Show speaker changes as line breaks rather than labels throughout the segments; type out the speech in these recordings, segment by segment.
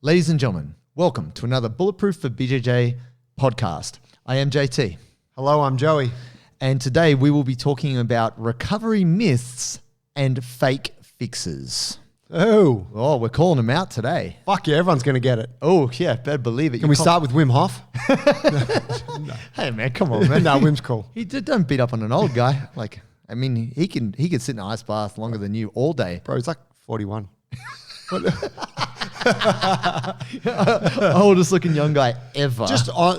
Ladies and gentlemen, welcome to another Bulletproof for BJJ podcast. I am JT.
Hello, I'm Joey.
And today we will be talking about recovery myths and fake fixes.
Oh,
We're calling them out today.
fuck yeah, everyone's going to get it.
Oh, yeah, better believe it.
Can we start with Wim Hof?
Hey, man, come on, man.
No, Wim's cool.
Don't beat up on an old guy. He can sit in an ice bath longer than you all day.
Bro, he's like 41.
Oldest looking young guy ever.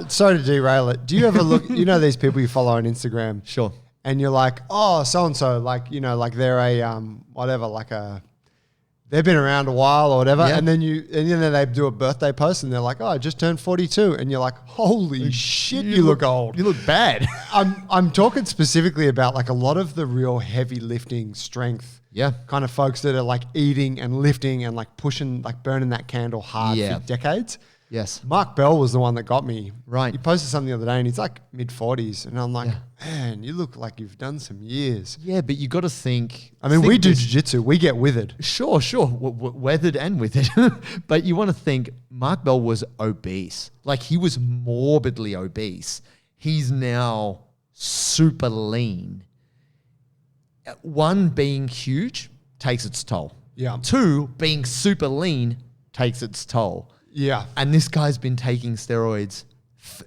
Sorry to derail it. Do you ever look, these people you follow on Instagram?
Sure.
And you're like, oh, so-and-so, they've been around a while or whatever.
Yeah.
And then they do a birthday post and they're like, oh, I just turned 42. And you're like, holy shit, you look old.
You look bad.
I'm talking specifically about like a lot of the real heavy lifting strength.
Yeah.
Kind of folks that are like eating and lifting and like pushing, like burning that candle hard for decades.
Yes.
Mark Bell was the one that got me.
Right.
He posted something the other day and he's like mid-40s. And I'm like, man, you look like you've done some years.
Yeah, but you got to think.
I mean, we do jiu-jitsu. We get withered.
Sure. Weathered and withered. But you want to think Mark Bell was obese. Like he was morbidly obese. He's now super lean. One, being huge takes its toll.
Yeah.
Two, being super lean takes its toll.
Yeah.
And this guy's been taking steroids,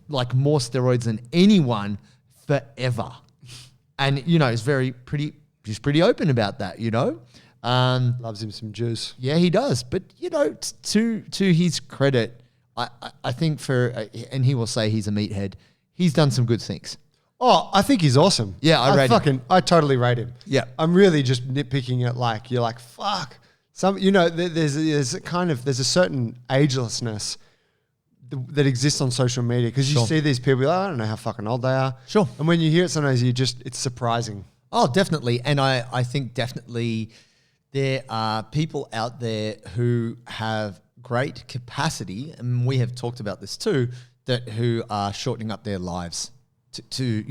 like more steroids than anyone forever. And, he's he's pretty open about that,
Loves him some juice.
Yeah, he does. But, to his credit, I think and he will say he's a meathead, he's done some good things.
Oh, I think he's awesome.
Yeah,
I totally rate him.
Yeah.
I'm really just nitpicking it like, you're like, fuck. There's a certain agelessness that exists on social media because you see these people, I don't know how fucking old they are.
Sure.
And when you hear it sometimes it's surprising.
Oh, definitely. And I think definitely there are people out there who have great capacity, and we have talked about this too, who are shortening up their lives to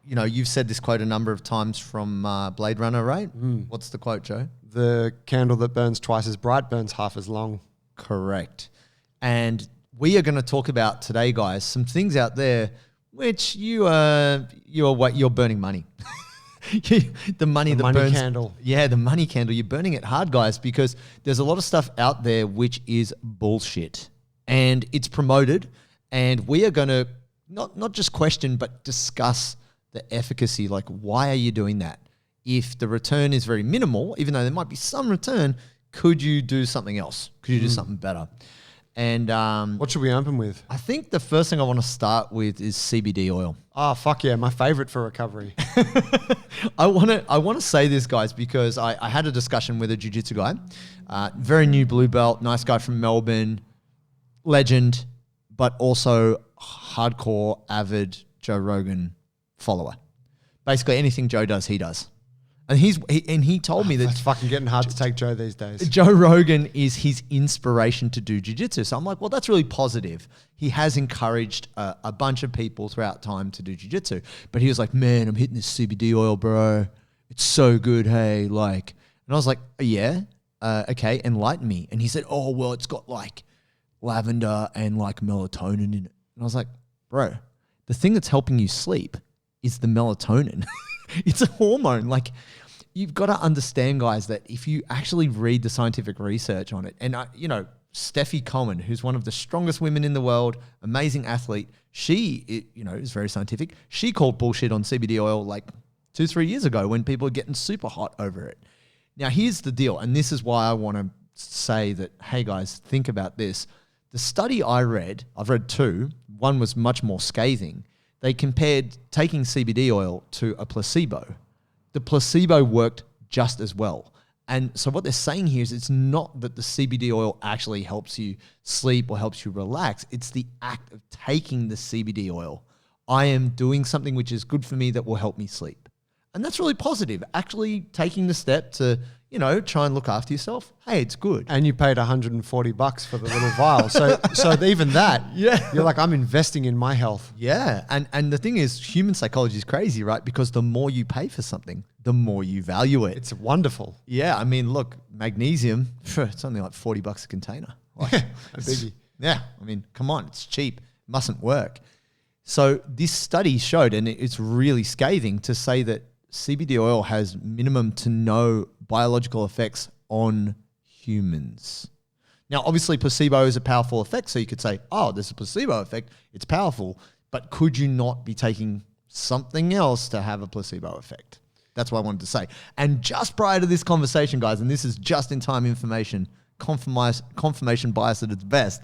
you've said this quote a number of times from Blade Runner, right? What's the quote, Joe?
The candle that burns twice as bright burns half as long.
Correct. And we are going to talk about today, guys, some things out there which you're burning money. the money burns,
candle.
Yeah, the money candle. You're burning it hard, guys, because there's a lot of stuff out there which is bullshit, and it's promoted. And we are going to not just question, but discuss the efficacy. Like, why are you doing that? If the return is very minimal, even though there might be some return, could you do something else? Could you do something better? And
what should we open with?
I think the first thing I want to start with is CBD oil.
Oh, fuck yeah. My favorite for recovery.
I want to say this, guys, because I had a discussion with a jiu-jitsu guy, very new blue belt, nice guy from Melbourne, legend, but also hardcore, avid Joe Rogan follower. Basically anything Joe does, he does. And he told me that
it's fucking getting hard to take Joe these days.
Joe Rogan is his inspiration to do jiu-jitsu. So I'm like, well, that's really positive. He has encouraged a bunch of people throughout time to do jiu-jitsu. But he was like, man, I'm hitting this CBD oil, bro. It's so good, hey, like. And I was like, yeah, okay, enlighten me. And he said, oh, well, it's got like lavender and like melatonin in it. And I was like, bro, the thing that's helping you sleep is the melatonin. It's a hormone. Like, you've got to understand, guys, that if you actually read the scientific research on it, and Steffi Coleman, who's one of the strongest women in the world, amazing athlete, she is very scientific. She called bullshit on CBD oil like 2-3 years ago when people are getting super hot over it. Now, here's the deal, and this is why I want to say that, hey, guys, think about this. The study I've read two. One was much more scathing. They compared taking CBD oil to a placebo. The placebo worked just as well. And so what they're saying here is it's not that the CBD oil actually helps you sleep or helps you relax. It's the act of taking the CBD oil. I am doing something which is good for me that will help me sleep. And that's really positive. Actually taking the step to, try and look after yourself. Hey, it's good.
And you paid $140 for the little vial. So even that, you're like, I'm investing in my health.
Yeah. And the thing is, human psychology is crazy, right? Because the more you pay for something, the more you value it.
It's wonderful.
Yeah. I mean, look, magnesium, it's only like $40 a container. Like,
a biggie.
Yeah, I mean, come on, it's cheap. It mustn't work. So this study showed, and it's really scathing to say that CBD oil has minimum to no biological effects on humans. Now, obviously, placebo is a powerful effect, so you could say, oh, there's a placebo effect, it's powerful, but could you not be taking something else to have a placebo effect? That's what I wanted to say. And just prior to this conversation, guys, and this is just-in-time information, confirmation bias at its best,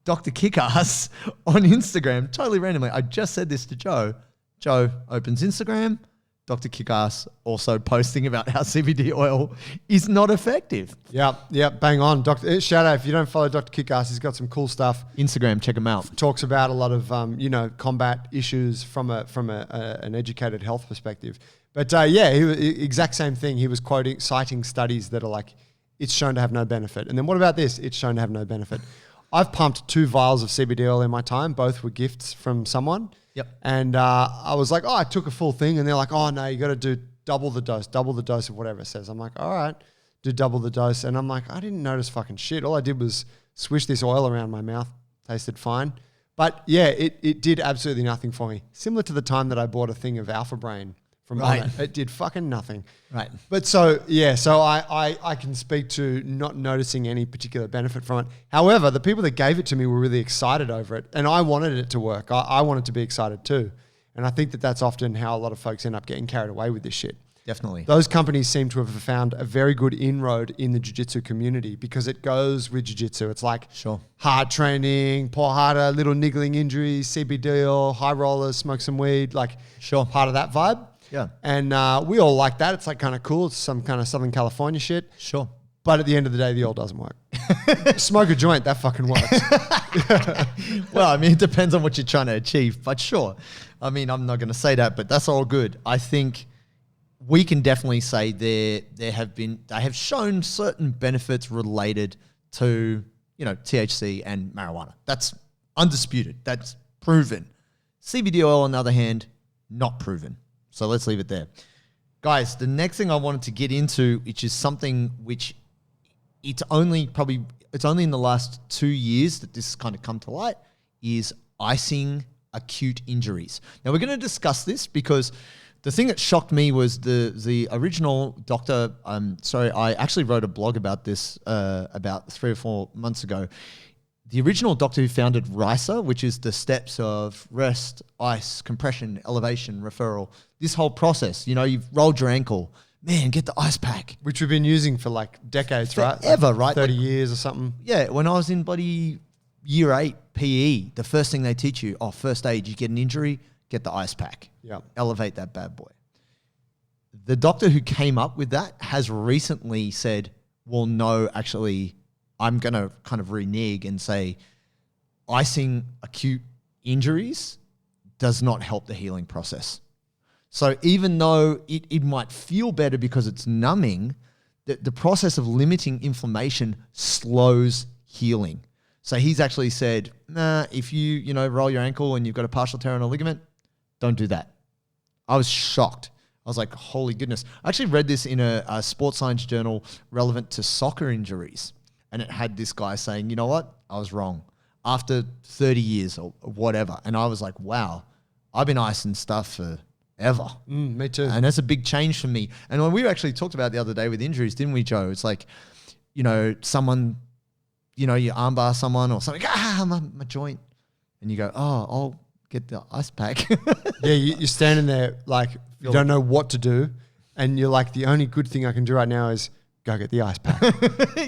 Dr. Kickass on Instagram, totally randomly, I just said this to Joe. Joe opens Instagram, Dr. Kickass also posting about how CBD oil is not effective.
Yeah, bang on. Shout out, if you don't follow Dr. Kickass, he's got some cool stuff.
Instagram, check him out.
Talks about a lot of, combat issues from an educated health perspective. But exact same thing. He was citing studies that are like, it's shown to have no benefit. And then what about this? It's shown to have no benefit. I've pumped 2 vials of CBD oil in my time. Both were gifts from someone.
Yep.
And I was like, I took a full thing. And they're like, oh, no, you got to do double the dose of whatever it says. I'm like, all right, do double the dose. And I'm like, I didn't notice fucking shit. All I did was swish this oil around my mouth. Tasted fine. But yeah, it did absolutely nothing for me. Similar to the time that I bought a thing of Alpha Brain from Onnit. It did fucking nothing.
Right.
But so I can speak to not noticing any particular benefit from it. However, the people that gave it to me were really excited over it, and I wanted it to work. I wanted to be excited too. And I think that that's often how a lot of folks end up getting carried away with this shit.
Definitely.
Those companies seem to have found a very good inroad in the jiu-jitsu community because it goes with jiu-jitsu. It's like hard training, pour harder, little niggling injuries, CBD oil, high rollers, smoke some weed, like part of that vibe.
Yeah.
And we all like that. It's like kind of cool. It's some kind of Southern California shit.
Sure.
But at the end of the day, the oil doesn't work. Smoke a joint, that fucking works.
Well, I mean, it depends on what you're trying to achieve, but sure. I mean, I'm not going to say that, but that's all good. I think we can definitely say they have shown certain benefits related to, THC and marijuana. That's undisputed. That's proven. CBD oil, on the other hand, not proven. So let's leave it there. Guys, the next thing I wanted to get into, which is something which it's only in the last 2 years that this has kind of come to light, is icing acute injuries. Now, we're going to discuss this because the thing that shocked me was the original doctor. I actually wrote a blog about this about 3 or 4 months ago. The original doctor who founded RISA, which is the steps of rest, ice, compression, elevation, referral, this whole process. You've rolled your ankle. Man, get the ice pack.
Which we've been using for like decades, right?
Ever, right?
30 years or something.
Yeah, when I was in bloody year 8 PE, the first thing they teach you, first aid, you get an injury, get the ice pack.
Yeah.
Elevate that bad boy. The doctor who came up with that has recently said, well, no, actually, I'm going to kind of renege and say icing acute injuries does not help the healing process. So even though it might feel better because it's numbing, the process of limiting inflammation slows healing. So he's actually said, nah, if you roll your ankle and you've got a partial tear in a ligament, don't do that. I was shocked. I was like, holy goodness. I actually read this in a sports science journal relevant to soccer injuries. And it had this guy saying, you know what? I was wrong. After 30 years or whatever. And I was like, wow, I've been icing stuff forever.
Me too.
And that's a big change for me. And when we actually talked about the other day with injuries, didn't we, Joe? It's like, someone, you armbar someone or something, my joint. And you go, I'll get the ice pack.
Yeah, you're standing there like you don't know what to do. And you're like, the only good thing I can do right now is go get the ice pack.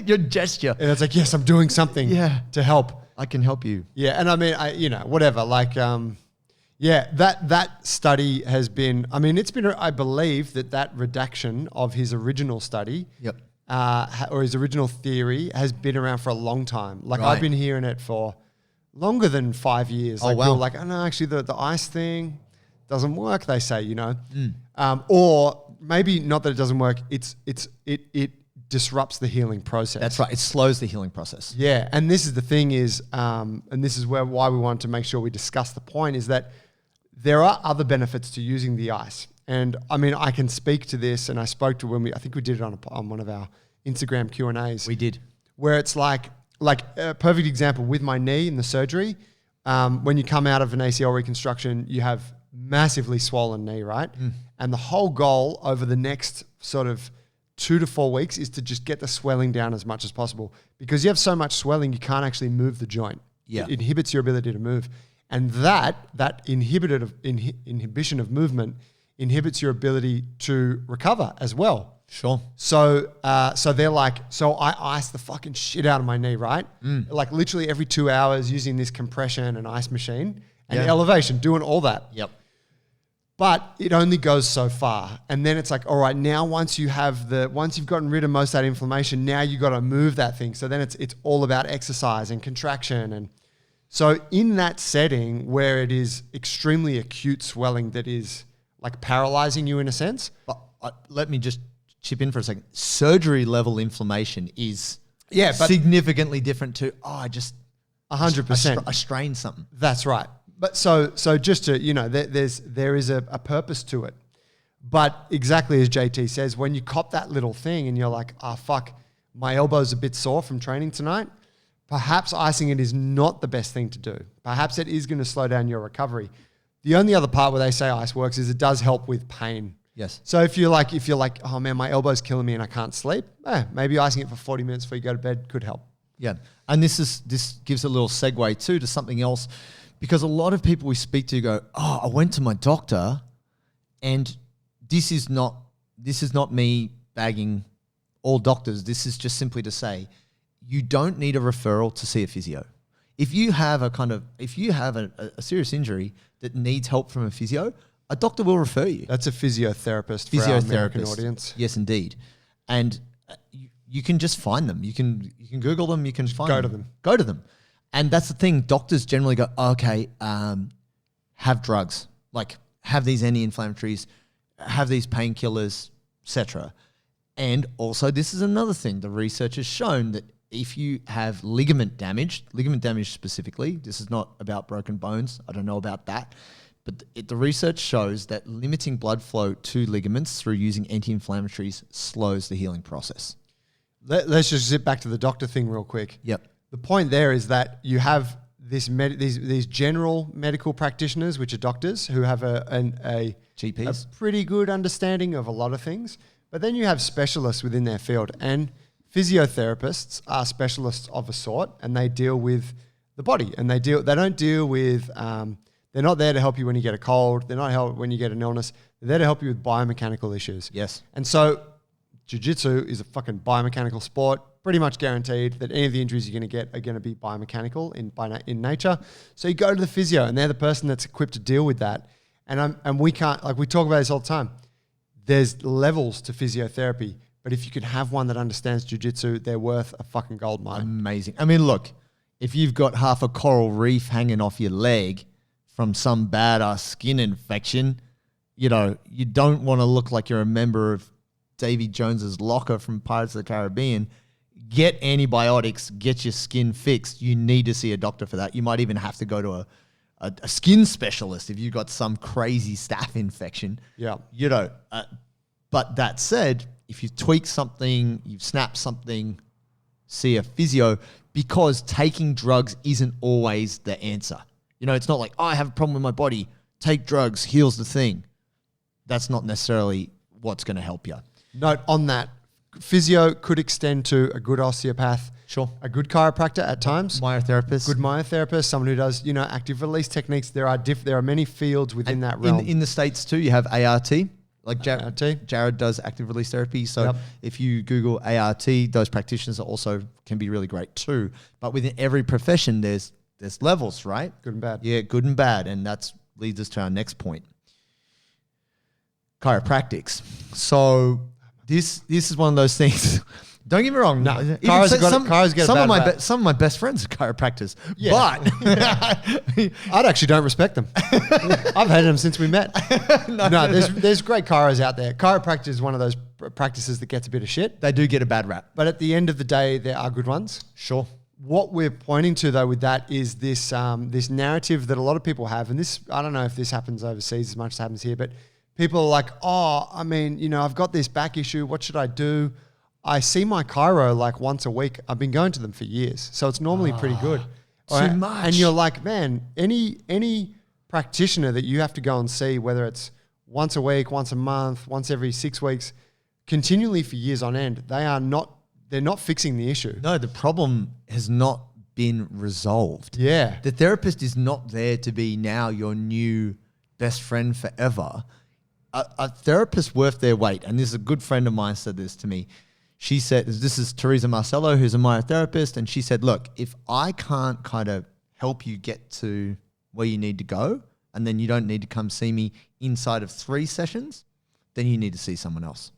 Your gesture.
And it's like, yes, I'm doing something to help.
I can help you.
Yeah, and I mean, whatever. Like, that study has been, it's been, I believe that redaction of his original study or his original theory has been around for a long time. Like, I've been hearing it for longer than 5 years. Like,
wow.
Like, oh, no, actually, the ice thing doesn't work, they say, or maybe not that it doesn't work, it disrupts the healing process.
That's right. It slows the healing process.
Yeah. And this is the thing is, and this is why we wanted to make sure we discuss the point, is that there are other benefits to using the ice. And I mean, I can speak to this, and I spoke to I think we did it on one of our Instagram Q&As.
We did.
Where it's like, like a perfect example with my knee in the surgery. When you come out of an ACL reconstruction, you have massively swollen knee, right? And the whole goal over the next sort of 2 to 4 weeks is to just get the swelling down as much as possible, because you have so much swelling, you can't actually move the joint.
Yeah.
It inhibits your ability to move. And that inhibition of movement inhibits your ability to recover as well.
Sure.
So they're like, so I ice the fucking shit out of my knee, right? Like literally every 2 hours using this compression and ice machine and elevation, doing all that.
Yep.
But it only goes so far. And then it's like, all right, now once you've gotten rid of most of that inflammation, now you got to move that thing. So then it's all about exercise and contraction. And so in that setting where it is extremely acute swelling that is like paralyzing you in a sense.
But let me just chip in for a second. Surgery level inflammation is significantly different to, I just
100%.
I strained something.
That's right. But so just to, there is a purpose to it. But exactly as JT says, when you cop that little thing and you're like, fuck, my elbow's a bit sore from training tonight, perhaps icing it is not the best thing to do. Perhaps it is going to slow down your recovery. The only other part where they say ice works is it does help with pain.
Yes.
So if you're like, oh man, my elbow's killing me and I can't sleep, maybe icing it for 40 minutes before you go to bed could help.
Yeah. And this gives a little segue too to something else, because a lot of people we speak to go, I went to my doctor, and this is not me bagging all doctors. This is just simply to say, you don't need a referral to see a physio. If you have a serious injury that needs help from a physio, a doctor will refer you.
That's a physiotherapist for our American audience.
Yes, indeed. And you can just find them. You can Google them. You can find them. Go to them. And that's the thing. Doctors generally go, okay, have drugs, like have these anti-inflammatories, have these painkillers, etc. And also, this is another thing. The research has shown that if you have ligament damage specifically, this is not about broken bones. I don't know about that. But the research shows that limiting blood flow to ligaments through using anti-inflammatories slows the healing process.
Let's just zip back to the doctor thing real quick.
Yep.
The point there is that you have these general medical practitioners, which are doctors, who have a
GPs,
a pretty good understanding of a lot of things. But then you have specialists within their field, and physiotherapists are specialists of a sort, and they deal with the body, and they don't deal with. They're not there to help you when you get a cold. They're not help when you get an illness. They're there to help you with biomechanical issues.
Yes.
And so jiu-jitsu is a fucking biomechanical sport. Pretty much guaranteed that any of the injuries you're going to get are going to be biomechanical in nature. So you go to the physio, and they're the person that's equipped to deal with that. And we can't, like we talk about this all the time. There's levels to physiotherapy, but if you can have one that understands jiu-jitsu, they're worth a fucking gold mine.
Amazing. I mean, look, if you've got half a coral reef hanging off your leg from some badass skin infection, you don't want to look like you're a member of Davy Jones's locker from Pirates of the Caribbean. Get antibiotics, get your skin fixed. You need to see a doctor for that. You might even have to go to a skin specialist if you've got some crazy staph infection.
Yeah.
But that said, if you tweak something, you've snapped something, see a physio, because taking drugs isn't always the answer. It's not like, I have a problem with my body, take drugs, heals the thing. That's not necessarily what's going to help you.
Note on that, physio could extend to a good osteopath,
sure,
a good chiropractor at times,
myotherapist,
good myotherapist, someone who does active release techniques. There are many fields within that realm.
In the States too, you have ART. Like Jared does active release therapy. So if you Google ART, those practitioners can be really great too. But within every profession, there's levels, right?
Good and bad.
Yeah, good and bad. And that leads us to our next point. Chiropractics. So this is one of those things. Don't get me wrong.
No, some
of my best friends are chiropractors.
Yeah.
But
I actually don't respect them. I've hated them since we met. No, there's great chiros out there. Chiropractic is one of those practices that gets a bit of shit.
They do get a bad rap.
But at the end of the day, there are good ones.
Sure.
What we're pointing to though with that is this this narrative that a lot of people have, and this, I don't know if this happens overseas as much as happens here, but people are like, I've got this back issue. What should I do? I see my chiro like once a week. I've been going to them for years, so it's normally pretty good.
Too much.
And you're like, man, any practitioner that you have to go and see, whether it's once a week, once a month, once every 6 weeks, continually for years on end, they're not fixing the issue.
No, the problem has not been resolved.
Yeah.
The therapist is not there to be now your new best friend forever. A therapist worth their weight, and this is a good friend of mine said this to me. She said, this is Teresa Marcello, who's a myotherapist, and she said, look, if I can't kind of help you get to where you need to go, and then you don't need to come see me inside of 3 sessions, then you need to see someone else.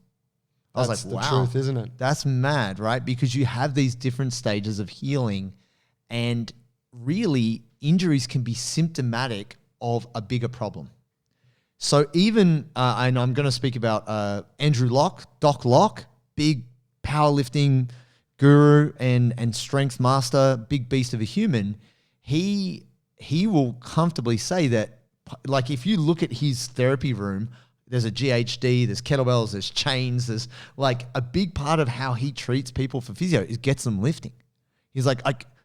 I was like, wow.
That's the truth, isn't it?
That's mad, right? Because you have these different stages of healing, and really injuries can be symptomatic of a bigger problem. So even, and I'm going to speak about Andrew Locke, Doc Locke, big powerlifting guru and strength master, big beast of a human. He will comfortably say that, like, if you look at his therapy room, there's a GHD, there's kettlebells, there's chains, there's like a big part of how he treats people for physio is gets them lifting. He's like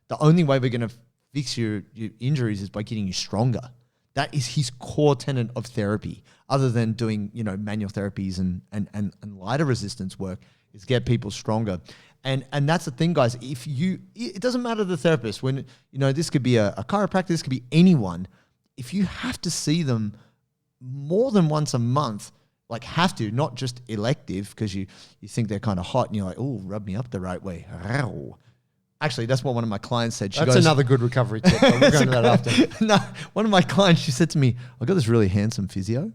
the only way we're going to fix your injuries is by getting you stronger. That is his core tenet of therapy, other than doing, manual therapies and lighter resistance work, is get people stronger. And that's the thing, guys. It doesn't matter the therapist. When, this could be a chiropractor, this could be anyone. If you have to see them more than once a month, like have to, not just elective because you think they're kind of hot and you're like, oh, rub me up the right way. Actually, that's what one of my clients said.
That's another good recovery tip. We'll go into that after.
No, one of my clients, she said to me, I got this really handsome physio.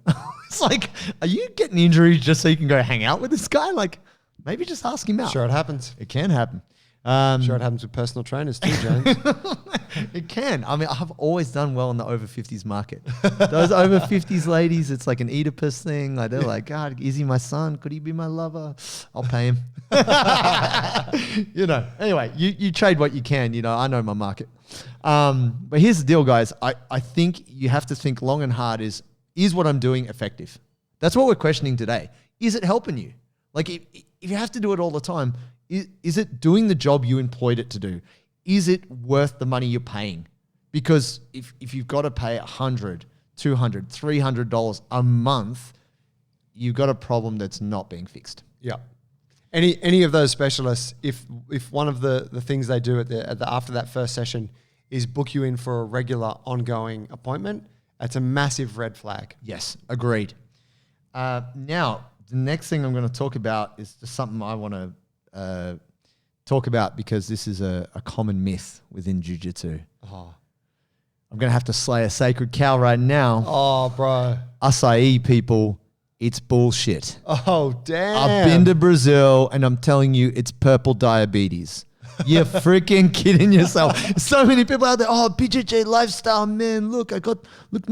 It's like, are you getting injuries just so you can go hang out with this guy? Like, maybe just ask him out.
Sure, it happens.
It can happen.
Sure, it happens with personal trainers too, James.
It can. I mean, I've always done well in the over 50s market. Those over 50s ladies, it's like an Oedipus thing. Like, they're like, God, is he my son? Could he be my lover? I'll pay him. Anyway, you trade what you can. I know my market. But here's the deal, guys. I think you have to think long and hard is what I'm doing effective? That's what we're questioning today. Is it helping you? Like, if you have to do it all the time, is it doing the job you employed it to do? Is it worth the money you're paying? Because if you've got to pay $100, $200, $300 a month, you've got a problem that's not being fixed.
Yeah. Any of those specialists, if one of the things they do after that first session is book you in for a regular ongoing appointment, that's a massive red flag.
Yes, agreed. Now, the next thing I'm going to talk about is just something I want to talk about because this is a common myth within jiu-jitsu. Oh. I'm going to have to slay a sacred cow right now.
Oh, bro.
Acai, people, it's bullshit.
Oh, damn.
I've been to Brazil and I'm telling you, it's purple diabetes. You're freaking kidding yourself. So many people out there, BJJ lifestyle, man. Look my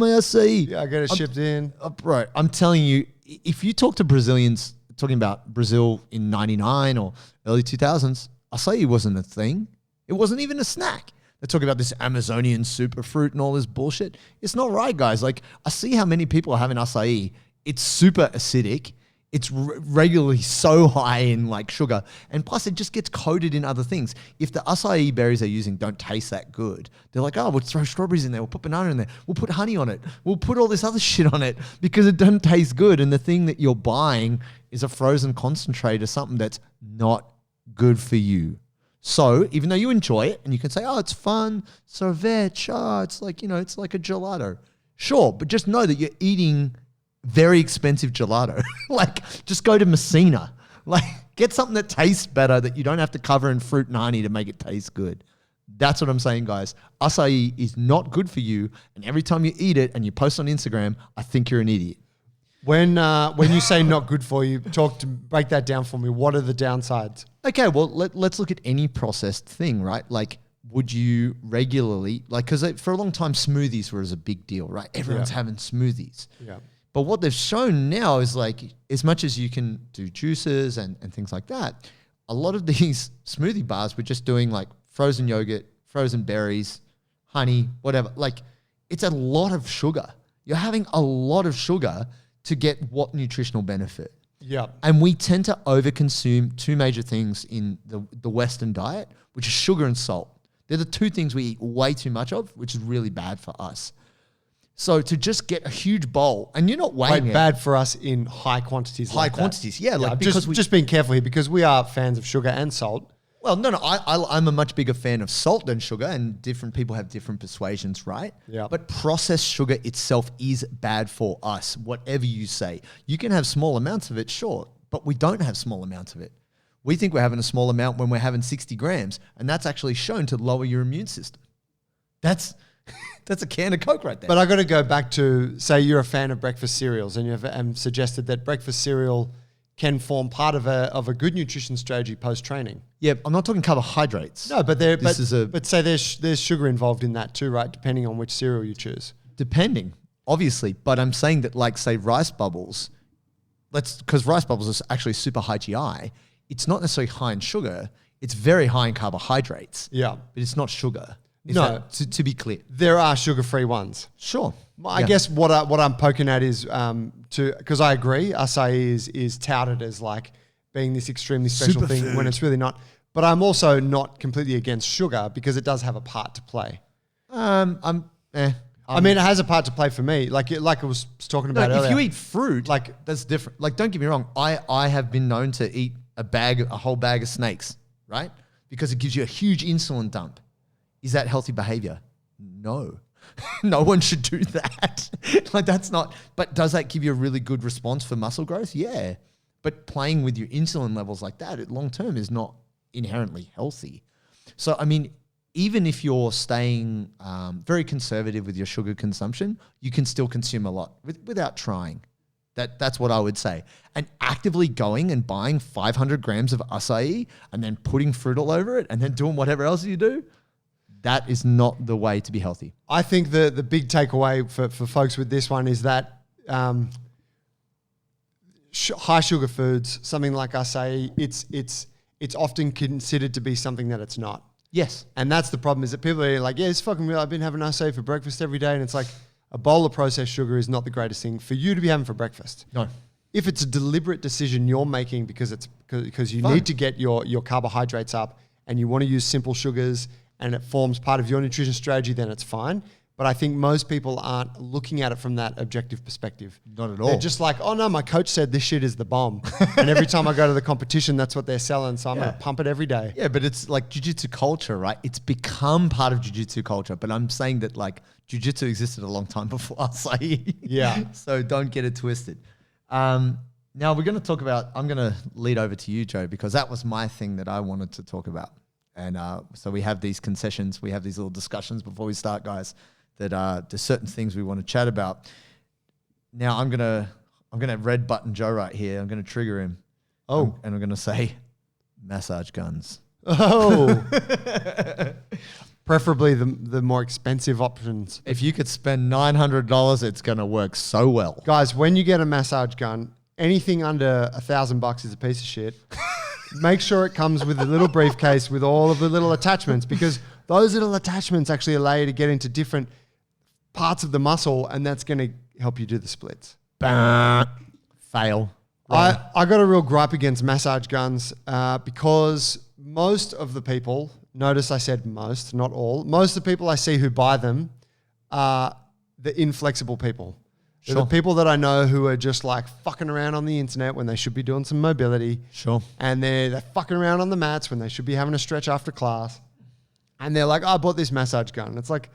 acai.
Yeah, I got it shipped in.
Bro, I'm telling you, if you talk to Brazilians, talking about Brazil in 99 or early 2000s, acai wasn't a thing. It wasn't even a snack. They're talking about this Amazonian superfruit and all this bullshit. It's not right, guys. Like, I see how many people are having acai. It's super acidic. It's regularly so high in like sugar. And plus it just gets coated in other things. If the acai berries they're using don't taste that good, they're like, we'll throw strawberries in there. We'll put banana in there. We'll put honey on it. We'll put all this other shit on it because it doesn't taste good. And the thing that you're buying is a frozen concentrate or something that's not good for you. So even though you enjoy it and you can say, it's fun, sorvete, it's like, it's like a gelato. Sure, but just know that you're eating very expensive gelato. Like, just go to Messina. Like, get something that tastes better that you don't have to cover in fruit and honey to make it taste good. That's what I'm saying, guys. Acai is not good for you, and every time you eat it and you post on Instagram, I think you're an idiot.
When you say not good for you, break that down for me. What are the downsides?
Okay, well, let's look at any processed thing, right? Like, would you regularly, because for a long time, smoothies were a big deal, right? Everyone's having smoothies.
Yeah.
But what they've shown now is like, as much as you can do juices and things like that, a lot of these smoothie bars were just doing like frozen yogurt, frozen berries, honey, whatever. Like, it's a lot of sugar. You're having a lot of sugar to get what nutritional benefit?
Yeah.
And we tend to overconsume two major things in the Western diet, which is sugar and salt. They're the two things we eat way too much of, which is really bad for us. So to just get a huge bowl, and you're not weighing it.
Bad for us in high quantities.
High quantities, yeah. Like
because just being careful here, because we are fans of sugar and salt.
Well, no, I'm a much bigger fan of salt than sugar, and different people have different persuasions, right?
Yeah.
But processed sugar itself is bad for us, whatever you say. You can have small amounts of it, sure, but we don't have small amounts of it. We think we're having a small amount when we're having 60 grams, and that's actually shown to lower your immune system. That's a can of Coke right there.
But I got to go back to, say you're a fan of breakfast cereals, and you've suggested that breakfast cereal can form part of a good nutrition strategy post-training.
Yeah, I'm not talking carbohydrates.
No, but say there's sugar involved in that too, right? Depending on which cereal you choose.
Depending, obviously. But I'm saying that, like, say, rice bubbles, because rice bubbles is actually super high GI. It's not necessarily high in sugar. It's very high in carbohydrates.
Yeah.
But it's not sugar. To be clear.
There are sugar-free ones.
Sure.
I guess what I'm poking at is because I agree, acai is touted as like being this extremely special thing when it's really not. But I'm also not completely against sugar because it does have a part to play. I mean, it has a part to play for me. Like I was talking about earlier.
If you eat fruit, like, that's different. Like, don't get me wrong. I have been known to eat a whole bag of snakes, right? Because it gives you a huge insulin dump. Is that healthy behavior? No. No one should do that. Like, that's not, but does that give you a really good response for muscle growth? Yeah. But playing with your insulin levels like that long term is not inherently healthy. So, I mean, even if you're staying very conservative with your sugar consumption, you can still consume a lot without trying. That's what I would say. And actively going and buying 500 grams of acai and then putting fruit all over it and then doing whatever else you do, that is not the way to be healthy.
I think the big takeaway for folks with this one is that high sugar foods, something like acai, it's often considered to be something that it's not.
Yes.
And that's the problem, is that people are like, yeah, it's fucking real. I've been having acai for breakfast every day. And it's like, a bowl of processed sugar is not the greatest thing for you to be having for breakfast.
No.
If it's a deliberate decision you're making because you need to get your carbohydrates up and you want to use simple sugars and it forms part of your nutrition strategy, then it's fine. But I think most people aren't looking at it from that objective perspective.
Not at all.
They're just like, oh no, my coach said this shit is the bomb. And every time I go to the competition, that's what they're selling. So I'm going to pump it every day.
Yeah, but it's like jiu-jitsu culture, right? It's become part of jiu-jitsu culture. But I'm saying that, like, jiu-jitsu existed a long time before acai.
Yeah.
So don't get it twisted. Now we're going to talk about, I'm going to lead over to you, Joe, because that was my thing that I wanted to talk about. And so we have these concessions, we have these little discussions before we start, guys, that there's certain things we want to chat about. Now I'm gonna red button Joe right here. I'm gonna trigger him.
Oh,
and I'm gonna say massage guns.
Oh, preferably the more expensive options.
If you could spend $900, it's gonna work so well,
guys. When you get a massage gun, anything under $1,000 is a piece of shit. Make sure it comes with a little briefcase with all of the little attachments, because those little attachments actually allow you to get into different parts of the muscle, and that's going to help you do the splits.
Fail.
Right. I got a real gripe against massage guns because most of the people, notice I said most, not all, most of the people I see who buy them are the inflexible people. They're the people that I know who are just like fucking around on the internet when they should be doing some mobility.
Sure.
And they're fucking around on the mats when they should be having a stretch after class. And they're like, oh, I bought this massage gun. And it's like,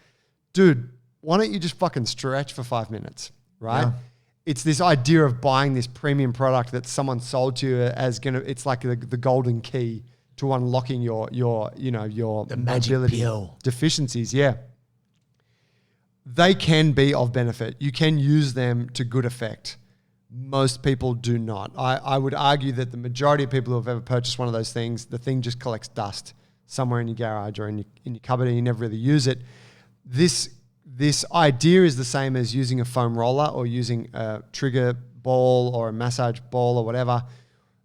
dude, why don't you just fucking stretch for 5 minutes, right? Yeah. It's this idea of buying this premium product that someone sold to you as it's like the golden key to unlocking your mobility deficiencies. Yeah. They can be of benefit. You can use them to good effect. Most people do not. I would argue that the majority of people who have ever purchased one of those things, the thing just collects dust somewhere in your garage or in your cupboard, and you never really use it. This idea is the same as using a foam roller or using a trigger ball or a massage ball or whatever.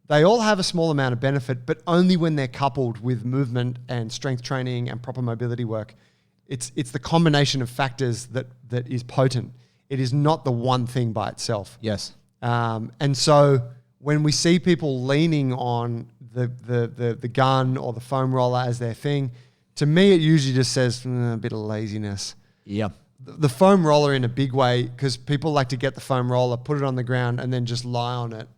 They all have a small amount of benefit, but only when they're coupled with movement and strength training and proper mobility work. It's the combination of factors that is potent. It is not the one thing by itself.
Yes.
And so when we see people leaning on the gun or the foam roller as their thing, to me, it usually just says a bit of laziness.
Yeah.
The foam roller in a big way, because people like to get the foam roller, put it on the ground, and then just lie on it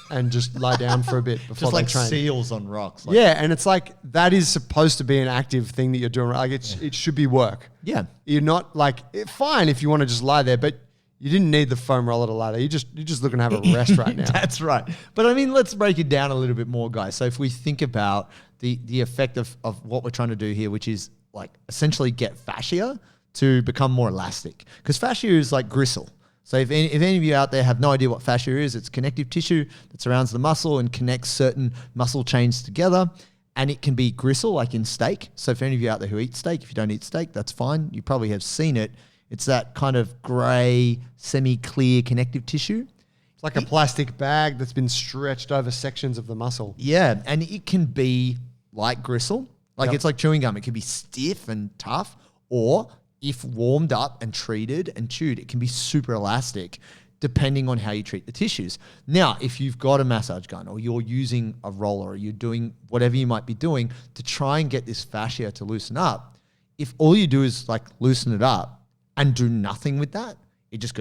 and just lie down for a bit before
Just
they
like
train.
seals on rocks.
Yeah, and it's like that is supposed to be an active thing that you're doing. Like it should be work.
Yeah.
You're not like fine if you want to just lie there, but you didn't need the foam roller to lie there. You're just looking to have a rest right now.
That's right. But I mean, let's break it down a little bit more, guys. So if we think about the effect of what we're trying to do here, which is like essentially get fascia to become more elastic, because fascia is like gristle. So if any of you out there have no idea what fascia is, it's connective tissue that surrounds the muscle and connects certain muscle chains together. And it can be gristle, like in steak. So for any of you out there who eat steak, if you don't eat steak, that's fine. You probably have seen it. It's that kind of gray, semi-clear connective tissue.
It's like a plastic bag that's been stretched over sections of the muscle.
Yeah, and it can be like gristle. Like It's like chewing gum. It can be stiff and tough, or if warmed up and treated and chewed, it can be super elastic depending on how you treat the tissues. Now, if you've got a massage gun or you're using a roller or you're doing whatever you might be doing to try and get this fascia to loosen up, if all you do is like loosen it up and do nothing with that, it just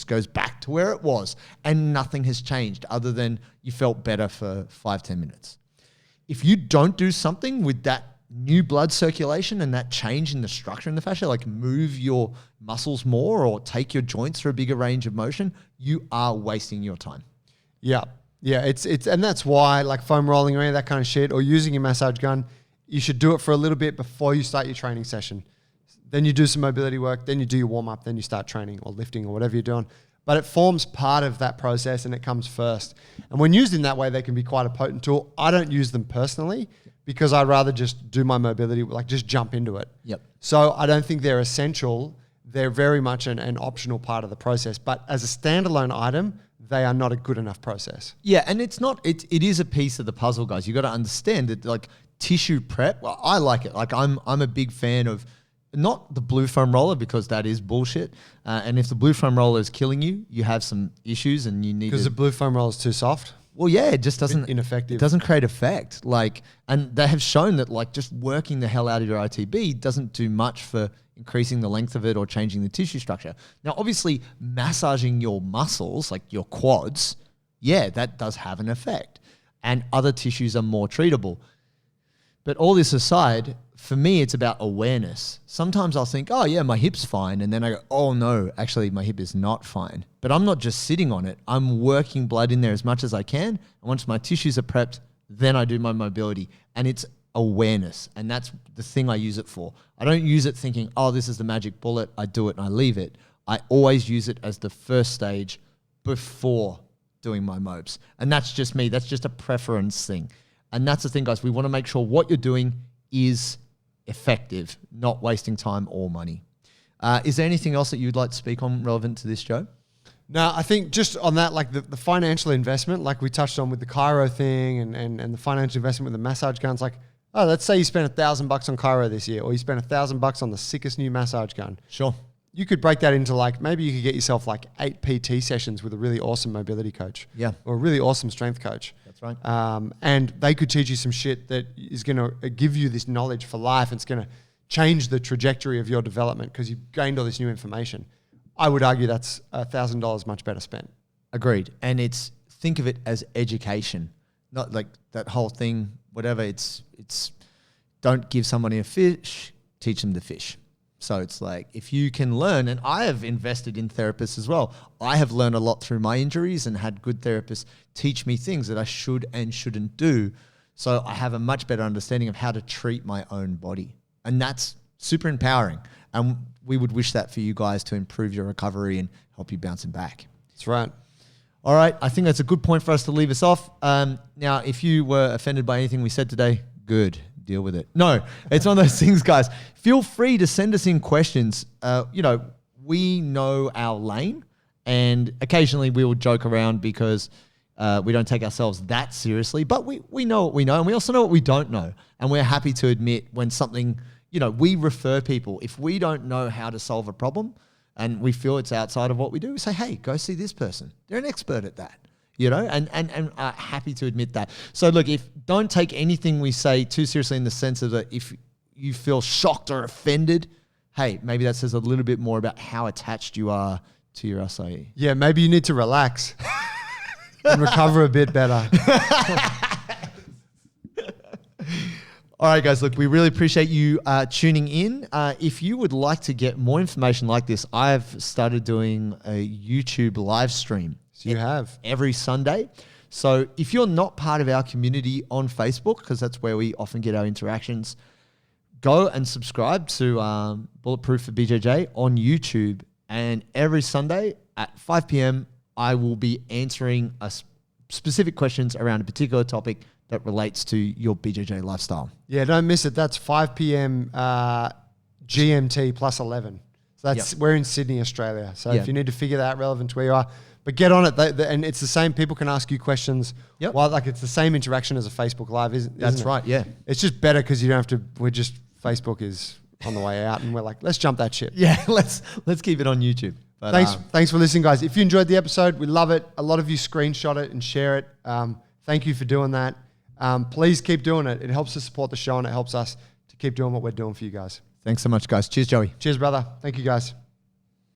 goes back to where it was and nothing has changed other than you felt better for 5-10 minutes. If you don't do something with that new blood circulation and that change in the structure in the fascia, like move your muscles more or take your joints through a bigger range of motion, you are wasting your time.
Yeah. Yeah. It's and that's why like foam rolling or any of that kind of shit or using your massage gun, you should do it for a little bit before you start your training session. Then you do some mobility work, then you do your warm up, then you start training or lifting or whatever you're doing. But it forms part of that process and it comes first. And when used in that way, they can be quite a potent tool. I don't use them personally because I'd rather just do my mobility, like just jump into it.
Yep.
So I don't think they're essential. They're very much an optional part of the process. But as a standalone item, they are not a good enough process.
Yeah, and it's not, it is a piece of the puzzle, guys. You got to understand that like tissue prep, well, I like it. Like I'm a big fan of not the blue foam roller because that is bullshit. And if the blue foam roller is killing you, you have some issues and you need
because the blue foam roller is too soft.
Well, yeah, it just doesn't
ineffective.
It doesn't create effect. Like, and they have shown that like just working the hell out of your ITB doesn't do much for increasing the length of it or changing the tissue structure. Now, obviously, massaging your muscles, like your quads, yeah, that does have an effect. And other tissues are more treatable. But all this aside, for me, it's about awareness. Sometimes I'll think, oh yeah, my hip's fine. And then I go, oh no, actually my hip is not fine. But I'm not just sitting on it. I'm working blood in there as much as I can. And once my tissues are prepped, then I do my mobility. And it's awareness. And that's the thing I use it for. I don't use it thinking, oh, this is the magic bullet. I do it and I leave it. I always use it as the first stage before doing my mobs. And that's just me. That's just a preference thing. And that's the thing, guys. We want to make sure what you're doing is effective, not wasting time or money. Is there anything else that you'd like to speak on relevant to this, Joe?
No, I think just on that, like the financial investment, like we touched on with the chiro thing and the financial investment with the massage guns, like, oh, let's say you spent $1,000 on chiro this year, or you spent $1,000 on the sickest new massage gun.
Sure.
You could break that into like, maybe you could get yourself like 8 PT sessions with a really awesome mobility coach.
Yeah.
Or a really awesome strength coach.
That's right.
And they could teach you some shit that is going to give you this knowledge for life. It's going to change the trajectory of your development because you've gained all this new information. I would argue that's $1,000 much better spent.
Agreed. And think of it as education, not like that whole thing, whatever. It's don't give somebody a fish, teach them to fish. So it's like, if you can learn, and I have invested in therapists as well. I have learned a lot through my injuries and had good therapists teach me things that I should and shouldn't do. So I have a much better understanding of how to treat my own body. And that's super empowering. And we would wish that for you guys to improve your recovery and help you bouncing back.
That's right.
All right. I think that's a good point for us to leave us off. Now, if you were offended by anything we said today, good. Deal with it. No, it's one of those things, guys. Feel free to send us in questions. We know our lane, and occasionally we will joke around because we don't take ourselves that seriously, but we know what we know, and we also know what we don't know. And we're happy to admit when something, we refer people. If we don't know how to solve a problem and we feel it's outside of what we do, we say, hey, go see this person. They're an expert at that. you know, and happy to admit that. So look, don't take anything we say too seriously in the sense of that if you feel shocked or offended, hey, maybe that says a little bit more about how attached you are to your acai.
Yeah, maybe you need to relax and recover a bit better.
All right, guys, look, we really appreciate you tuning in. If you would like to get more information like this, I've started doing a YouTube live stream.
So you have.
Every Sunday. So if you're not part of our community on Facebook, because that's where we often get our interactions, go and subscribe to Bulletproof for BJJ on YouTube. And every Sunday at 5 p.m., I will be answering specific questions around a particular topic that relates to your BJJ lifestyle.
Yeah, don't miss it. That's 5 p.m. GMT plus 11. So that's we're in Sydney, Australia. So if you need to figure that out relevant to where you are, but get on it. And it's the same. People can ask you questions.
Yep.
Well, like it's the same interaction as a Facebook Live, isn't
That's
it?
right, yeah.
It's just better because you don't have to, Facebook is on the way out and we're like, let's jump that ship.
Yeah, let's keep it on YouTube. But,
thanks for listening, guys. If you enjoyed the episode, we love it. A lot of you screenshot it and share it. Thank you for doing that. Please keep doing it. It helps us support the show and it helps us to keep doing what we're doing for you guys.
Thanks so much, guys. Cheers, Joey.
Cheers, brother. Thank you, guys.